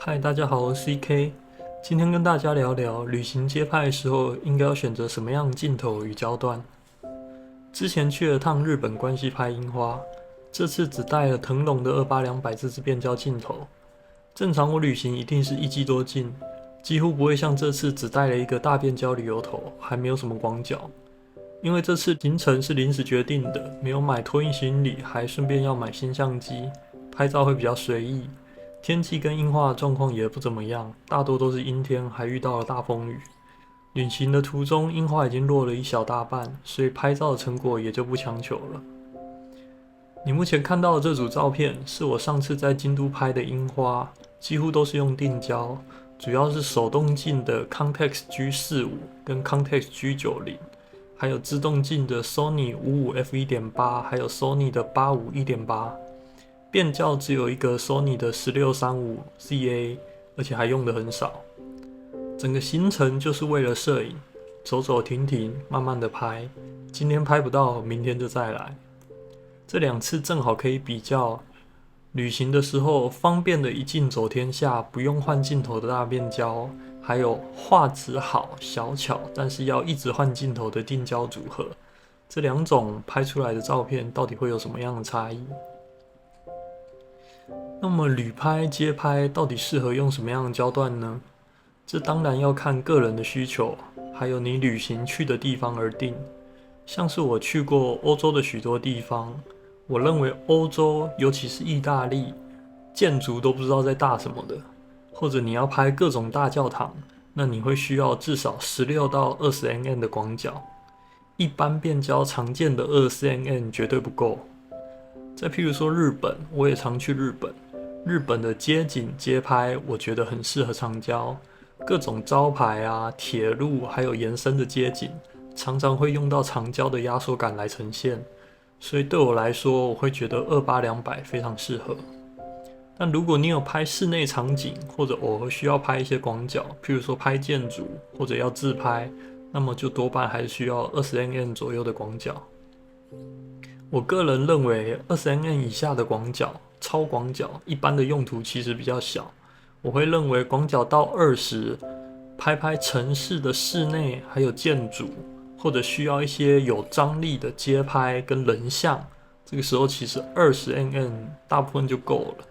嗨，大家好，我是 CK。今天跟大家聊聊旅行街拍的时候应该要选择什么样的镜头与焦段。之前去了趟日本关西拍樱花，这次只带了腾龙的28-200这支变焦镜头。正常我旅行一定是一机多镜，几乎不会像这次只带了一个大变焦旅游头，还没有什么广角。因为这次行程是临时决定的，没有买托运行李，还顺便要买新相机，拍照会比较随意。天气跟樱花的状况也不怎么样，大多都是阴天，还遇到了大风雨。旅行的途中，樱花已经落了一小大半，所以拍照的成果也就不强求了。你目前看到的这组照片，是我上次在京都拍的樱花，几乎都是用定焦，主要是手动镜的 Contax G45 跟 Contax G90，还有自动镜的 Sony 55F1.8，还有 Sony 的85 1.8。变焦只有一个 Sony 的1635ZA， 而且还用的很少。整个行程就是为了摄影，走走停停，慢慢的拍。今天拍不到，明天就再来。这两次正好可以比较旅行的时候方便的一镜走天下，不用换镜头的大变焦，还有画质好小巧，但是要一直换镜头的定焦组合。这两种拍出来的照片到底会有什么样的差异？那么旅拍、街拍到底适合用什么样的焦段呢？这当然要看个人的需求，还有你旅行去的地方而定。像是我去过欧洲的许多地方，我认为欧洲，尤其是意大利，建筑都不知道在大什么的，或者你要拍各种大教堂，那你会需要至少16到20mm 的广角，一般变焦常见的24mm 绝对不够。再譬如说日本，我也常去日本。日本的街景街拍，我觉得很适合长焦，各种招牌啊、铁路，还有延伸的街景，常常会用到长焦的压缩感来呈现。所以对我来说，我会觉得28-200非常适合。但如果你有拍室内场景，或者偶尔需要拍一些广角，譬如说拍建筑或者要自拍，那么就多半还是需要20mm 左右的广角。我个人认为20mm 以下的广角、超广角一般的用途其实比较小，我会认为广角到20，拍城市的室内还有建筑，或者需要一些有张力的街拍跟人像，这个时候其实20mm 大部分就够了。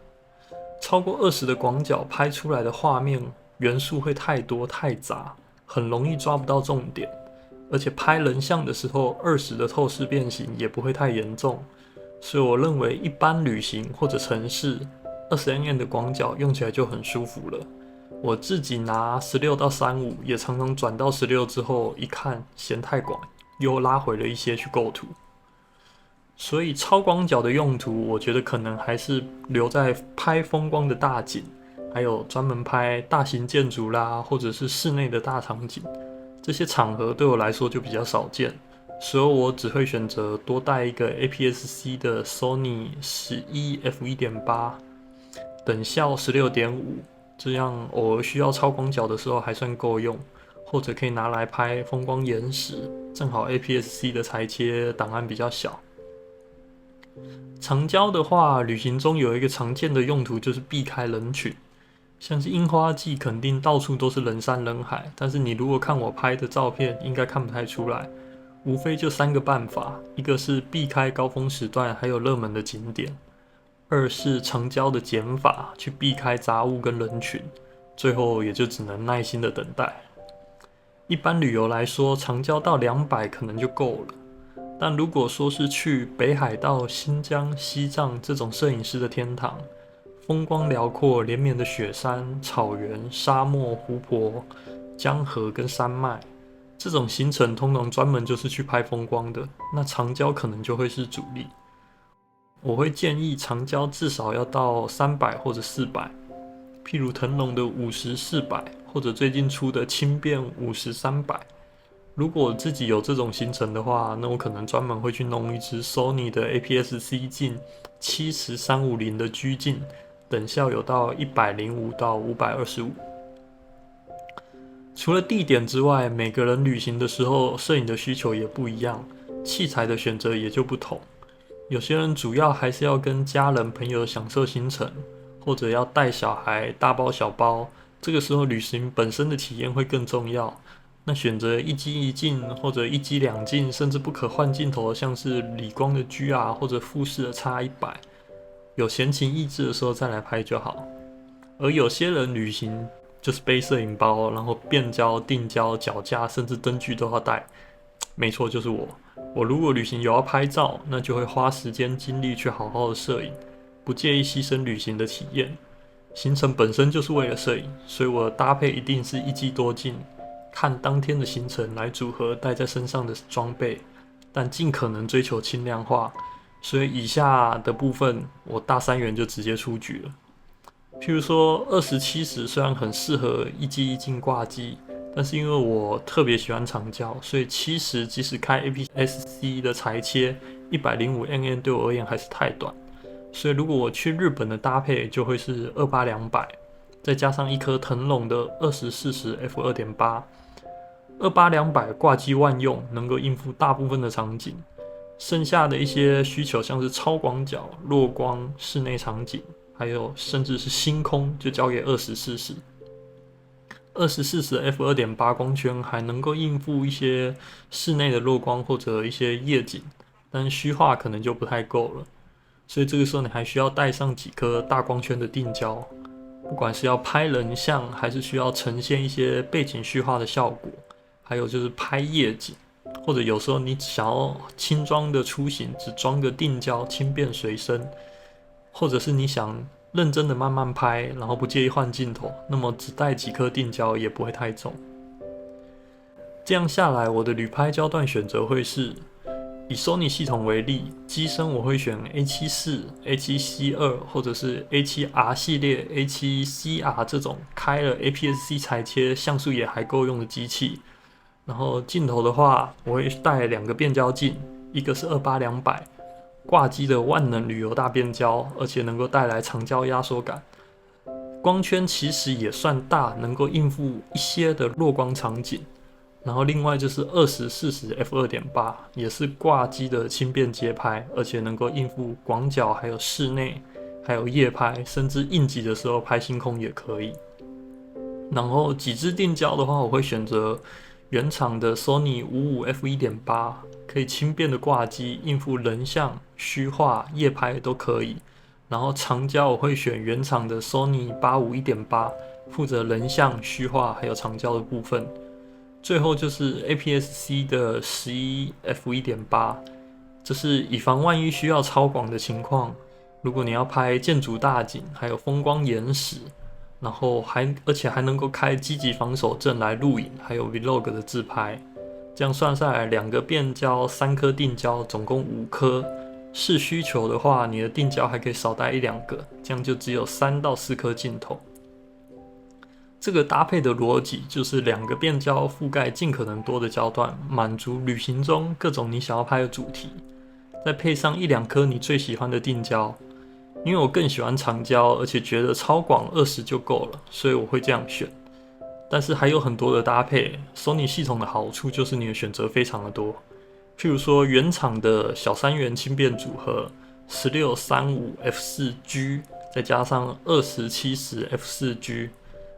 超过20的广角拍出来的画面元素会太多太杂，很容易抓不到重点。而且拍人像的时候，20的透视变形也不会太严重，所以我认为一般旅行或者城市，20mm 的广角用起来就很舒服了。我自己拿16到35，也常常转到16之后，一看嫌太广，又拉回了一些去构图。所以超广角的用途，我觉得可能还是留在拍风光的大景，还有专门拍大型建筑啦，或者是室内的大场景。这些场合对我来说就比较少见，所以我只会选择多带一个 APS-C 的 Sony 11F1.8，等效16.5，这样偶尔需要超广角的时候还算够用，或者可以拿来拍风光岩石，正好 APS-C 的裁切档案比较小。长焦的话，旅行中有一个常见的用途就是避开人群。像是樱花季，肯定到处都是人山人海，但是你如果看我拍的照片，应该看不太出来。无非就3个办法：一个是避开高峰时段还有热门的景点；二是长焦的减法，去避开杂物跟人群；最后也就只能耐心的等待。一般旅游来说，长焦到200可能就够了。但如果说是去北海道、新疆、西藏这种摄影师的天堂，风光辽阔，连绵的雪山、草原、沙漠、湖泊、江河跟山脉，这种行程通常专门就是去拍风光的，那长焦可能就会是主力。我会建议长焦至少要到300或者400，譬如腾龙的50-400，或者最近出的轻便50-300。如果自己有这种行程的话，那我可能专门会去弄一支 Sony 的 APS-C 镜70-350的G 镜，等效有到105到525。除了地点之外，每个人旅行的时候，摄影的需求也不一样，器材的选择也就不同。有些人主要还是要跟家人朋友享受行程，或者要带小孩大包小包，这个时候旅行本身的体验会更重要。那选择一机一镜或者一机两镜，甚至不可换镜头，像是理光的 GR 或者富士的 X100，有闲情逸致的时候再来拍就好。而有些人旅行就是背摄影包，然后变焦、定焦、脚架，甚至灯具都要带。没错，就是我。我如果旅行有要拍照，那就会花时间精力去好好的摄影，不介意牺牲旅行的体验。行程本身就是为了摄影，所以我的搭配一定是一机多镜，看当天的行程来组合带在身上的装备，但尽可能追求轻量化。所以以下的部分，我大3元就直接出局了。譬如说2070虽然很适合一机一镜挂机，但是因为我特别喜欢长焦，所以70即使开 APS-C 的裁切，105mm 对我而言还是太短。所以如果我去日本的搭配就会是28-200，再加上一颗腾龙的20-40 f2.8。28-200挂机万用，能够应付大部分的场景。剩下的一些需求，像是超广角、弱光、室内场景，还有甚至是星空，就交给20-40。20-40 f2.8 光圈还能够应付一些室内的弱光或者一些夜景，但虚化可能就不太够了。所以这个时候你还需要带上几颗大光圈的定焦，不管是要拍人像，还是需要呈现一些背景虚化的效果，还有就是拍夜景，或者有时候你想要轻装的出行，只装个定焦，轻便随身，或者是你想认真的慢慢拍，然后不介意换镜头，那么只带几颗定焦也不会太重。这样下来，我的旅拍焦段选择会是，以 Sony 系统为例，机身我会选 A7-4、A7C2 或者是 A7R 系列、A7CR 这种开了 APS-C 裁切、像素也还够用的机器。然后镜头的话，我会带2个变焦镜，一个是28-200挂机的万能旅游大变焦，而且能够带来长焦压缩感。光圈其实也算大，能够应付一些的弱光场景。然后另外就是20-40 f2.8，也是挂机的轻便街拍，而且能够应付广角，还有室内，还有夜拍，甚至应急的时候拍星空也可以。然后几支定焦的话，我会选择原厂的 Sony 55 f1.8，可以轻便的挂机，应付人像、虚化、夜拍都可以。然后长焦我会选原厂的 Sony 85 1.8，负责人像、虚化还有长焦的部分。最后就是 APS-C 的11 f1.8，这是以防万一需要超广的情况，如果你要拍建筑大景，还有风光岩石，然后而且还能够开积极防守阵来录影，还有 Vlog 的自拍。这样算下来，2个变焦、3颗定焦，总共5颗。视需求的话，你的定焦还可以少带1-2个，这样就只有3到4颗镜头。这个搭配的逻辑就是2个变焦覆盖尽可能多的焦段，满足旅行中各种你想要拍的主题，再配上1-2颗你最喜欢的定焦。因为我更喜欢长焦，而且觉得超广20就够了，所以我会这样选。但是还有很多的搭配 ，Sony 系统的好处就是你的选择非常的多。譬如说原厂的小3元轻便组合16-35 f4G， 再加上20-70 f4G。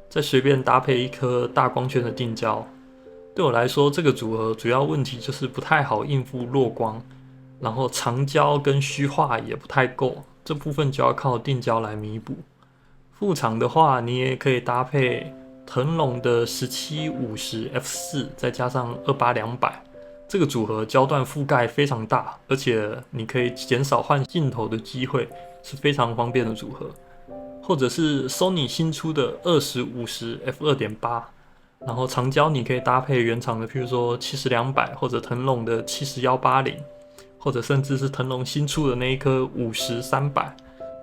再随便搭配一颗大光圈的定焦，对我来说，这个组合主要问题就是不太好应付弱光，然后长焦跟虚化也不太够，这部分就要靠定焦来弥补。副厂的话，你也可以搭配腾龙的17-50 f4，再加上28-200，这个组合焦段覆盖非常大，而且你可以减少换镜头的机会，是非常方便的组合。或者是 Sony 新出的20-50 f2.8，然后长焦你可以搭配原厂的，譬如说70-200，或者腾龙的70-180，或者甚至是腾龙新出的那一颗50-300，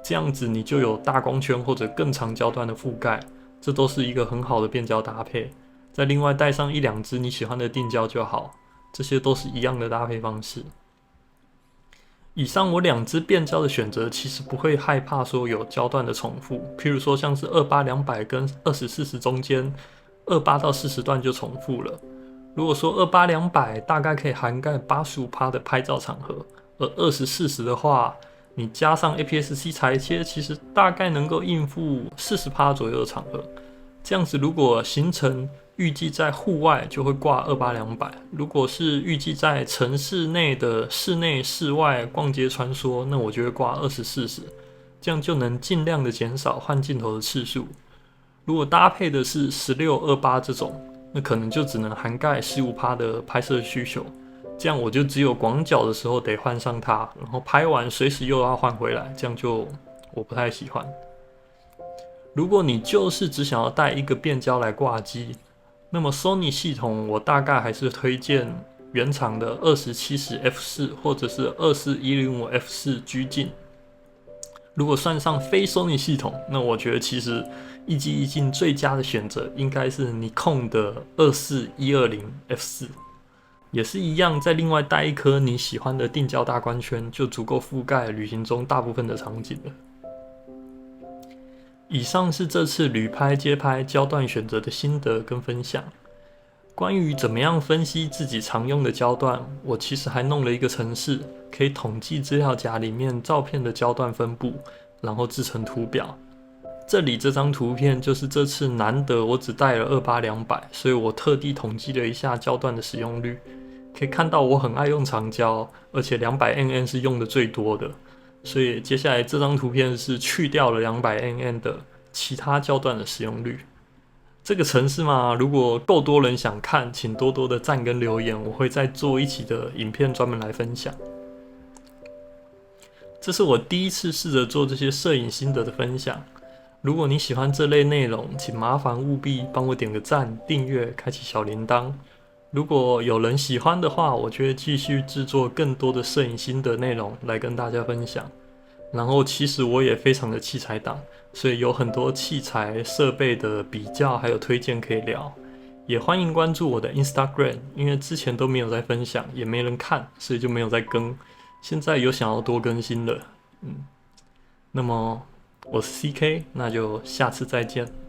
这样子你就有大光圈或者更长焦段的覆盖，这都是一个很好的变焦搭配。再另外带上1-2支你喜欢的定焦就好，这些都是一样的搭配方式。以上我2支变焦的选择，其实不会害怕说有焦段的重复，譬如说像是28-200跟20-40中间28到40段就重复了。如果说28-200大概可以涵盖85%的拍照场合，而20-40的话，你加上 APS-C 裁切，其实大概能够应付40%左右的场合。这样子，如果行程预计在户外，就会挂28200；如果是预计在城市内的室内、室外逛街穿梭，那我就会挂20/40，这样就能尽量的减少换镜头的次数。如果搭配的是16-28这种，那可能就只能涵盖15%的拍摄需求。这样我就只有广角的时候得换上它，然后拍完随时又要换回来，这样就我不太喜欢。如果你就是只想要带一个变焦来挂机，那么 Sony 系统我大概还是推荐原厂的2070 f4 或者是24-105 f4 狙镜。如果算上非 Sony 系统，那我觉得其实一机一镜最佳的选择应该是Nikon的24-120 f4， 也是一样，再另外带一颗你喜欢的定焦大光圈，就足够覆盖旅行中大部分的场景了。以上是这次旅拍街拍焦段选择的心得跟分享。关于怎么样分析自己常用的焦段，我其实还弄了一个程式，可以统计资料夹里面照片的焦段分布，然后制成图表。这里这张图片就是这次难得我只带了28200，所以我特地统计了一下焦段的使用率。可以看到我很爱用长焦，而且200nm是用的最多的。所以接下来这张图片是去掉了200nm的其他焦段的使用率。这个程式嘛，如果够多人想看，请多多的赞跟留言，我会再做一期的影片专门来分享。这是我第一次试着做这些摄影心得的分享。如果你喜欢这类内容，请麻烦务必帮我点个赞、订阅、开启小铃铛。如果有人喜欢的话，我就会继续制作更多的摄影心得内容来跟大家分享。然后其实我也非常的器材党，所以有很多器材设备的比较还有推荐可以聊。也欢迎关注我的 Instagram， 因为之前都没有在分享，也没人看，所以就没有在更。现在有想要多更新了，那么我是 CK， 那就下次再见。